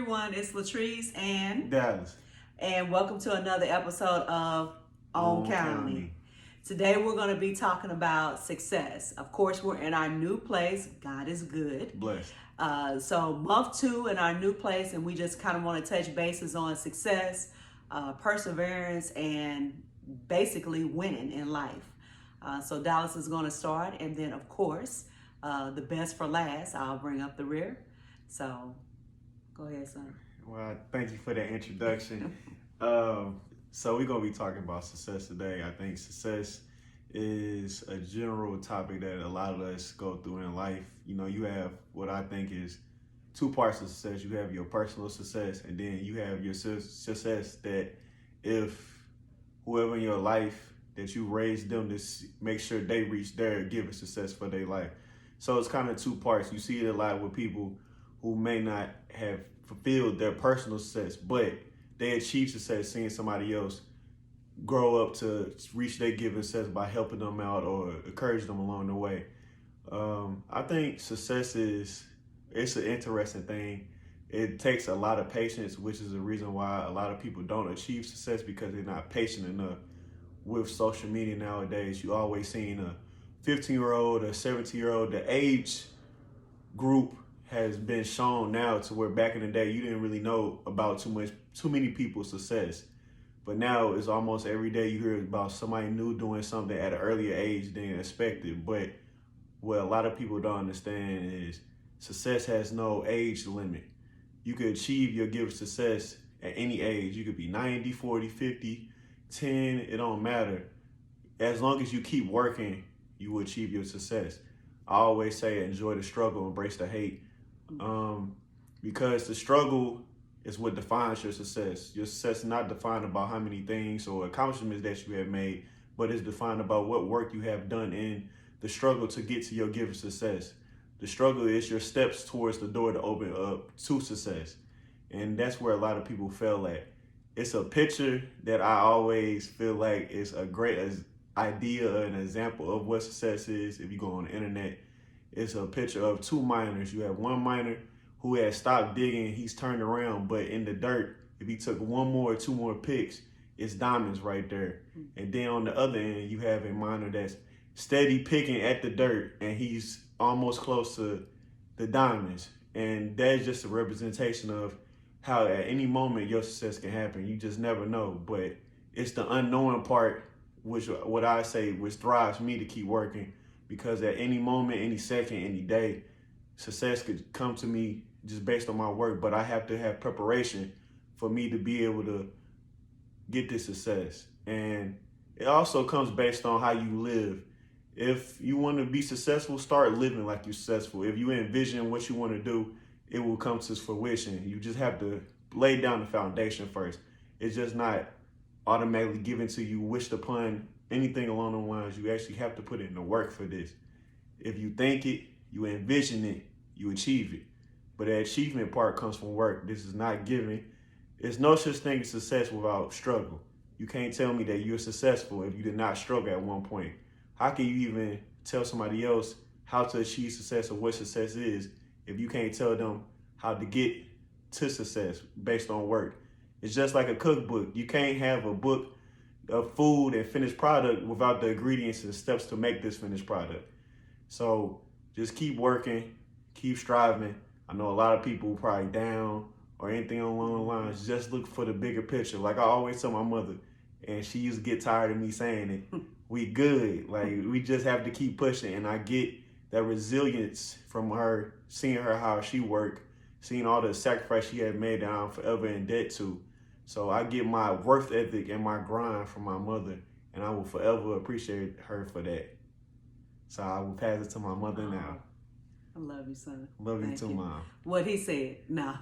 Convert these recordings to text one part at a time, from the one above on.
everyone, it's Latrice and Dallas. welcome to another episode of OnCounty. Today we're going to be talking about success. Of course, we're in our new place. God is good. Blessed. So month 2 in our new place, and we just kind of want to touch bases on success, perseverance, and basically winning in life. So Dallas is going to start, and then of course, the best for last, I'll bring up the rear. So go ahead, son. Well, thank you for that introduction. So we're going to be talking about success today. I think success is a general topic that a lot of us go through in life. You know, you have what I think is 2 parts of success. You have your personal success, and then you have your success that if whoever in your life that you raised them to make sure they reach their given success for their life. So it's kind of 2 parts. You see it a lot with people who may not have fulfilled their personal success, but they achieve success seeing somebody else grow up to reach their given success by helping them out or encourage them along the way. I think success it's an interesting thing. It takes a lot of patience, which is the reason why a lot of people don't achieve success, because they're not patient enough. With social media nowadays, you always seeing a 15-year-old, a 17-year-old, the age group has been shown now to where back in the day you didn't really know about too many people's success. But now it's almost every day you hear about somebody new doing something at an earlier age than expected. But what a lot of people don't understand is success has no age limit. You could achieve your given success at any age. You could be 90, 40, 50, 10, it don't matter. As long as you keep working, you will achieve your success. I always say enjoy the struggle, embrace the hate. Because the struggle is what defines your success. Your success is not defined about how many things or accomplishments that you have made, but it's defined about what work you have done in the struggle to get to your given success. The struggle is your steps towards the door to open up to success. And that's where a lot of people fail at. It's a picture that I always feel like is a great idea, an example of what success is. If you go on the internet, it's a picture of 2 miners. You have one miner who had stopped digging, he's turned around, but in the dirt, if he took 1 more or 2 more picks, it's diamonds right there. And then on the other end, you have a miner that's steady picking at the dirt, and he's almost close to the diamonds. And that's just a representation of how at any moment your success can happen. You just never know, but it's the unknowing part, which what I say, which drives me to keep working, because at any moment, any second, any day, success could come to me just based on my work, but I have to have preparation for me to be able to get this success. And it also comes based on how you live. If you want to be successful, start living like you're successful. If you envision what you want to do, it will come to fruition. You just have to lay down the foundation first. It's just not automatically given to you, wished upon, anything along those lines. You actually have to put in the work for this. If you think it, you envision it, you achieve it. But the achievement part comes from work. This is not given. There's no such thing as success without struggle. You can't tell me that you're successful if you did not struggle at one point. How can you even tell somebody else how to achieve success or what success is if you can't tell them how to get to success based on work? It's just like a cookbook. You can't have a book of food and finished product without the ingredients and steps to make this finished product. So just keep working, keep striving. I know a lot of people probably down or anything along the lines. Just look for the bigger picture. Like I always tell my mother, and she used to get tired of me saying it, we good. Like we just have to keep pushing. And I get that resilience from her, seeing her how she worked, seeing all the sacrifice she had made that I'm forever in debt to. So I get my work ethic and my grind from my mother, and I will forever appreciate her for that. So I will pass it to my mother now. I love you, son. Love you too, Mom. What he said, no.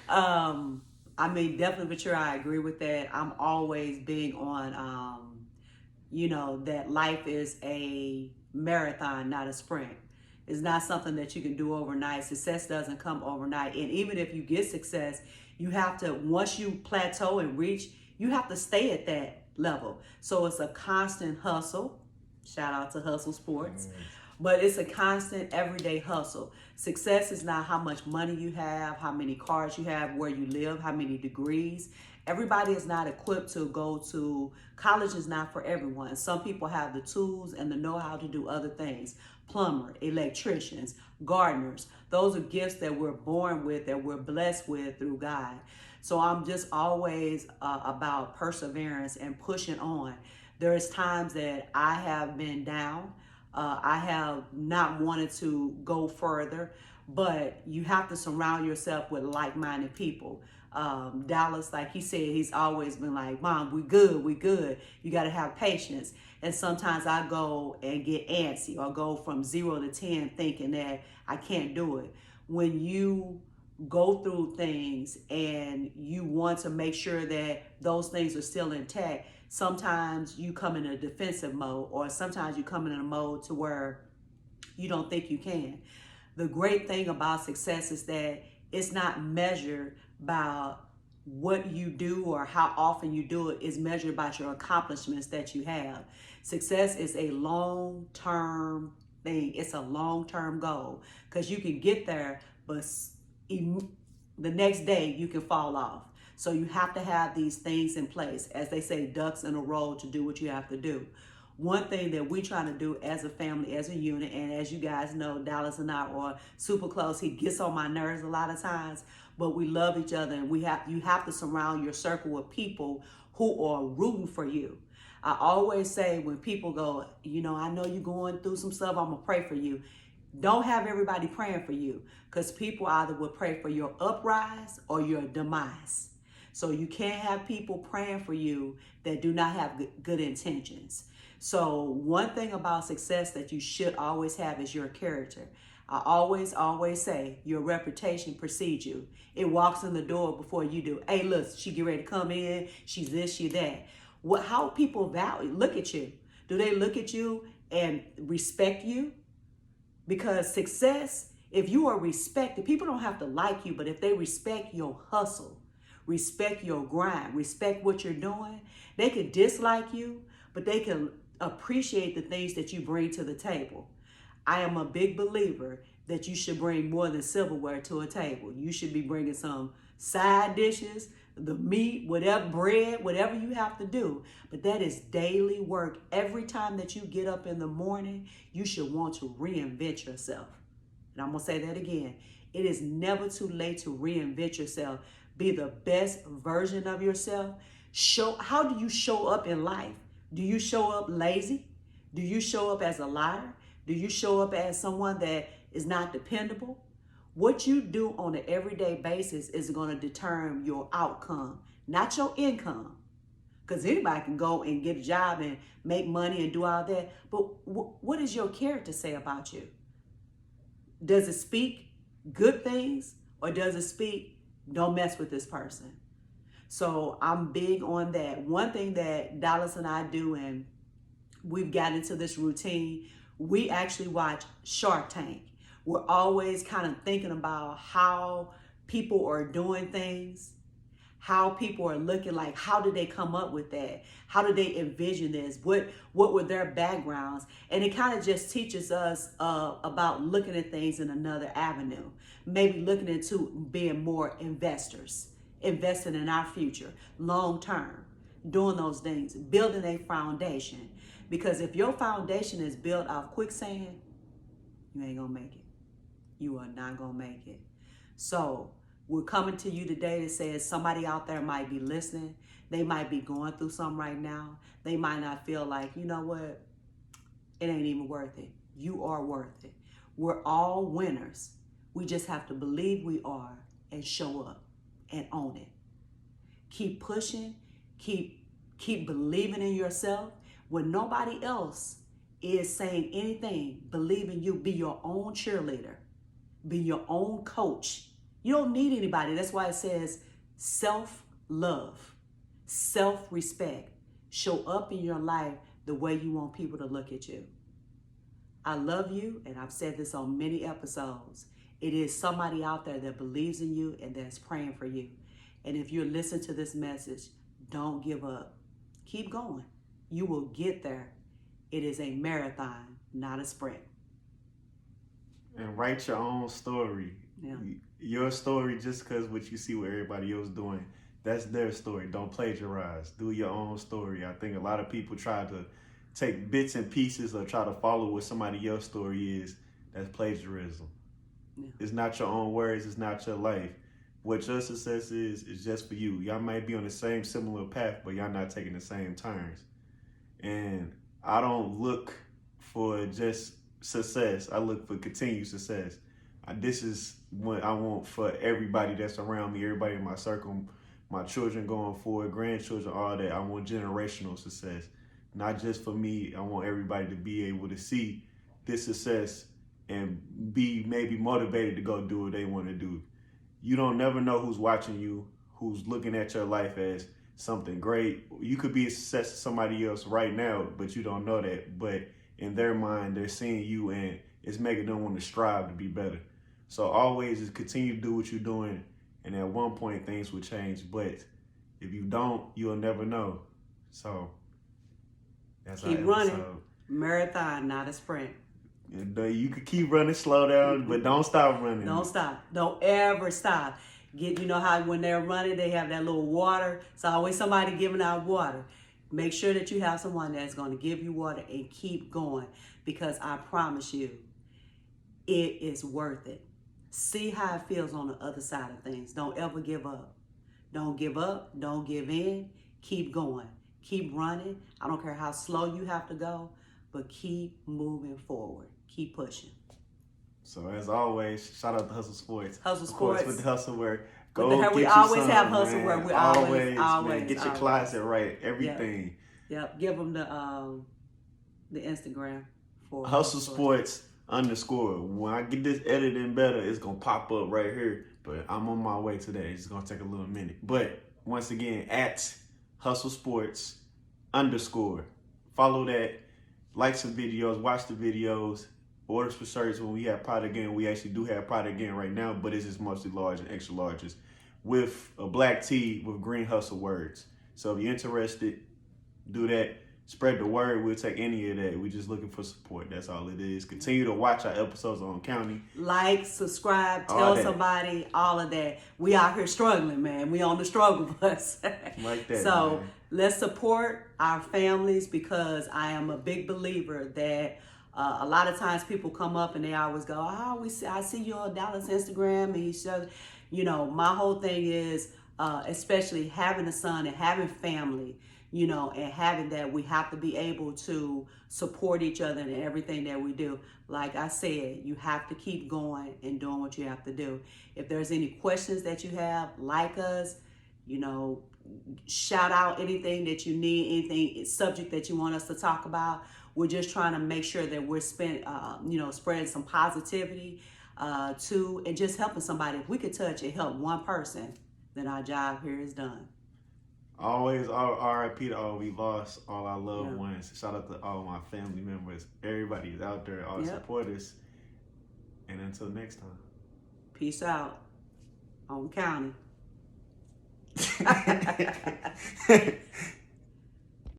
I mean, definitely for sure, I agree with that. I'm always big on, that life is a marathon, not a sprint. It's not something that you can do overnight. Success doesn't come overnight. And even if you get success, you have to, once you plateau and reach, you have to stay at that level. So it's a constant hustle. Shout out to Hustle Sports. But it's a constant everyday hustle. Success is not how much money you have, how many cars you have, where you live, how many degrees. Everybody is not equipped to go to college. Is not for everyone. Some people have the tools and the know-how to do other things. Plumber, electricians, gardeners. Those are gifts that we're born with, that we're blessed with through God. So I'm just always about perseverance and pushing on. There's times that I have been down. I have not wanted to go further, but you have to surround yourself with like-minded people. Dallas, like he said, he's always been like, Mom, we good, we good. You got to have patience. And sometimes I go and get antsy or go from 0 to 10 thinking that I can't do it. When you go through things and you want to make sure that those things are still intact, sometimes you come in a defensive mode, or sometimes you come in a mode to where you don't think you can. The great thing about success is that it's not measured by what you do or how often you do it. It's measured by your accomplishments that you have. Success is a long-term thing. It's a long-term goal, because you can get there, but the next day you can fall off. So you have to have these things in place, as they say, ducks in a row, to do what you have to do. One thing that we try to do as a family, as a unit, and as you guys know, Dallas and I are super close. He gets on my nerves a lot of times, but we love each other, and you have to surround your circle with people who are rooting for you. I always say, when people go, I know you're going through some stuff, I'm gonna pray for you. Don't have everybody praying for you, because people either will pray for your uprise or your demise. So you can't have people praying for you that do not have good intentions. So one thing about success that you should always have is your character. I always say your reputation precedes you. It walks in the door before you do. Hey, look, she get ready to come in. She's this, she that. How people look at you. Do they look at you and respect you? Because success, if you are respected, people don't have to like you, but if they respect your hustle, respect your grind, respect what you're doing, they can dislike you, but they can appreciate the things that you bring to the table. I am a big believer that you should bring more than silverware to a table. You should be bringing some side dishes, the meat, whatever, bread, whatever you have to do. But that is daily work. Every time that you get up in the morning, you should want to reinvent yourself. And I'm going to say that again. It is never too late to reinvent yourself. Be the best version of yourself. How do you show up in life? Do you show up lazy? Do you show up as a liar? Do you show up as someone that is not dependable? What you do on an everyday basis is going to determine your outcome, not your income. Because anybody can go and get a job and make money and do all that. But what does your character say about you? Does it speak good things, or does it speak, don't mess with this person? So I'm big on that. One thing that Dallas and I do, and we've gotten into this routine, we actually watch Shark Tank. We're always kind of thinking about how people are doing things, how people are looking, like how did they come up with that? How did they envision this? What were their backgrounds? And it kind of just teaches us about looking at things in another avenue. Maybe looking into being more investors, investing in our future, long term, doing those things, building a foundation. Because if your foundation is built off quicksand, you ain't gonna make it. You are not gonna make it. So we're coming to you today to say somebody out there might be listening. They might be going through something right now. They might not feel like, you know what, it ain't even worth it. You are worth it. We're all winners. We just have to believe we are and show up and own it. Keep pushing, keep believing in yourself. When nobody else is saying anything, believe in you. Be your own cheerleader. Be your own coach. You don't need anybody. That's why it says self-love, self-respect. Show up in your life the way you want people to look at you. I love you, and I've said this on many episodes. It is somebody out there that believes in you and that's praying for you. And if you're listening to this message, don't give up. Keep going. You will get there. It is a marathon, not a sprint. And write your own story. Yeah. Your story, just because what you see what everybody else doing, that's their story. Don't plagiarize. Do your own story. I think a lot of people try to take bits and pieces or try to follow what somebody else's story is. That's plagiarism. Yeah. It's not your own words. It's not your life. What your success is just for you. Y'all might be on the same similar path, but y'all not taking the same turns. And I don't look for just success. I look for continued success. This is what I want for everybody that's around me, everybody in my circle, my children going forward, grandchildren, all that. I want generational success. Not just for me. I want everybody to be able to see this success and be maybe motivated to go do what they want to do. You don't never know who's watching you, who's looking at your life as something great. You could be a success to somebody else right now, but you don't know that. But in their mind, they're seeing you and it's making them want to strive to be better. So always just continue to do what you're doing, and at one point things will change. But if you don't, you'll never know. So that's keep our running. episode. Marathon, not a sprint. You could keep running, slow down, but don't stop running. Don't stop. Don't ever stop. You know how when they're running, they have that little water. It's always somebody giving out water. Make sure that you have someone that's going to give you water and keep going, because I promise you, it is worth it. See how it feels on the other side of things. Don't ever give up. Don't give up. Don't give in. Keep going. Keep running. I don't care how slow you have to go, but keep moving forward. Keep pushing. So as always, shout out to Hustle Sports. Hustle of course, Sports. with the hustle wear. We always have hustle wear. We always, man, get your closet right. Everything. Yep. Give them the Instagram for Hustle Sports _. When I get this editing better, it's gonna pop up right here. But I'm on my way today. It's gonna take a little minute. But once again, at Hustle Sports _. Follow that. Like some videos. Watch the videos. Orders for shirts when we have product again. We actually do have product again right now, but it's just mostly large and extra larges with a black tee with green hustle words. So if you're interested, do that. Spread the word. We'll take any of that. We're just looking for support. That's all it is. Continue to watch our episodes on OnCounty. Like, subscribe, tell somebody, all of that. We out here struggling, man. We on the struggle bus. Like that. So man, let's support our families, because I am a big believer that a lot of times people come up and they always go, I see you on Dallas Instagram and each other. You know, my whole thing is, especially having a son and having family, you know, and having that, we have to be able to support each other in everything that we do. Like I said, you have to keep going and doing what you have to do. If there's any questions that you have, like us, you know, shout out anything that you need, anything subject that you want us to talk about. We're just trying to make sure that we're spreading some positivity to, and just helping somebody. If we could touch and help one person, then our job here is done. always RIP to all we lost, all our loved ones. Shout out to all my family members. Everybody's out there, all the supporters. And until next time. Peace out. OnCounty.